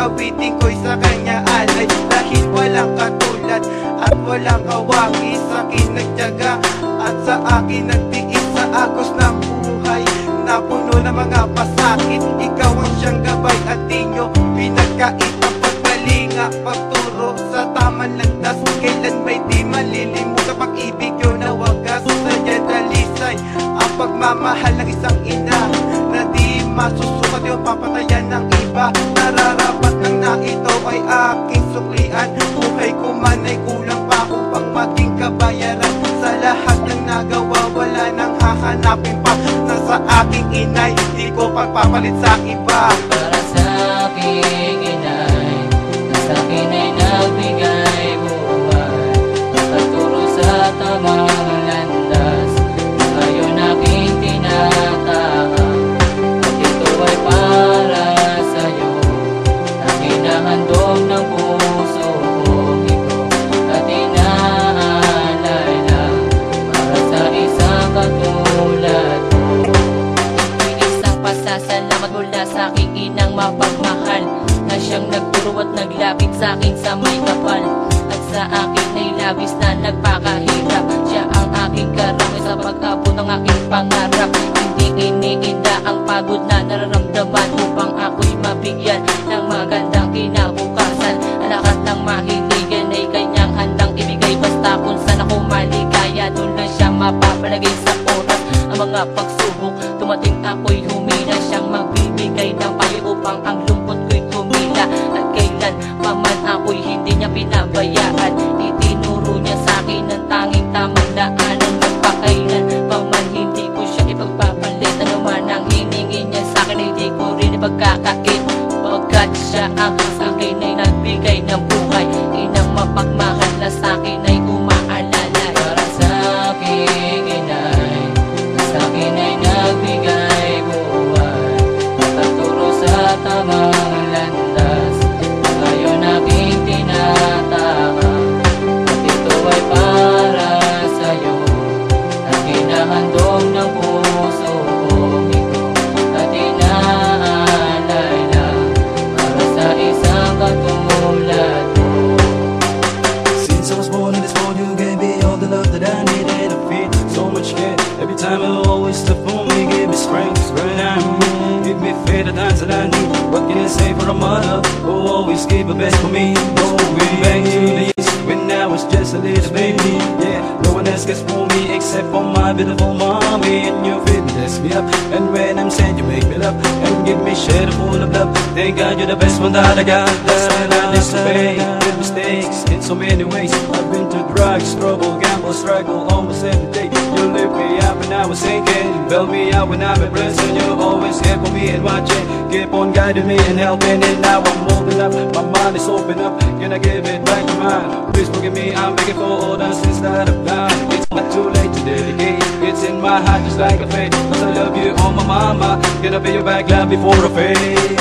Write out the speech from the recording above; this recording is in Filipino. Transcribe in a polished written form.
awitin ko'y sa kanya alay. Dahil walang katulad at walang kawagi, sa'kin nagtiyaga at sa akin nagtiis sa agos ng buhay na puno ng mga pasakit. Ikaw ang siyang gabay at di nyo pinagkait ang pagkalinga, pagturo sa tamang landas. Kailan may di malilimutan pag-ibig yun na wagas. Sadya dalisay ang pagmamahal ng isang ina na di masusukat yung papatayan ng iba. Nararapat lang na ito ay aking suklian. Buhay ko man ay kulang pa upang maging kabayaran. Sa lahat ng nagawa wala nang hahanapin pa na sa aking inay di ko pagpapalit sa iba. Para sa aking inay, na sa akin ay nagbigay buhay, pagturo sa tamang landas, ngayon aking tinatahak. At ito ay para sa'yo, aking nahandog ng puso ko. Ikaw at inaalay lang para sa isang katulad mo. Isang pasasalamat mula sa aking inang mapagmahal, na siyang nagturo at naglapit sa akin sa may kapal. At sa akin ay labis na nagpakahirap. Siya ang aking karamay sa pag-abot ng aking pangarap. Hindi iniinda ang pagod na nararamdaman upang ako'y mabigyan ng magandang kinabukasan. Ang lahat ng mahiligan ay kanyang handang ibigay, basta kung saan ako maligaya, doon lang siya mapapalagay sa oras. Ang mga pagsubok dumating ako'y humina, siyang magbibigay ng payo upang ang lungkot ko'y tumila. At kailan paman ako'y hindi niya pinabayaan, itinuro niya sa akin ang tanging tamang daanan. Magpakailan paman hindi ko siya ipagpapalit, ano man ang hiningi niya sa akin ay di ko rin ipagkakait, pagkat siya ang sa akin ay nagbigay ng buhay. Inang mapagmahal na sa akin ay umaalala. Para sa aking inay, na sa akin ay nagbigay buhay, pagturo sa tamang landas, ngayon aking tinatahak. At ito ay para sa'yo, aking nahandog ng puso ko. Ikaw at inaalay lang para sa isang katulad mo. Since I was born in this world, you gave me all the love that I needed to feel so much care. Every time you always step for me, give me strength, give me faith at times that I need. What can I say for a mother who always gave the best for me? Going back to the years when I was just a little baby. Yeah, no one else cares for me except for my beautiful mommy. And you fitness me up, and when I'm sad you make me love and give me shade full of love. Thank God you're the best one that I got. And I disobey, made mistakes in so many ways. I've been to drugs, trouble, gamble, struggle almost every day. You lift me up when I was sinking, bail me out when I'm in prison. You always here for me and watching, keep on guiding me and helping. And now I'm moving up, my mind is open up. Can I give it back to mine? Please forgive me, I'm begging for all the sins that I've done. It's not too late to dedicate, it's in my heart just like a fate. Cause I love you, oh my mama, gonna be your back love before a fade.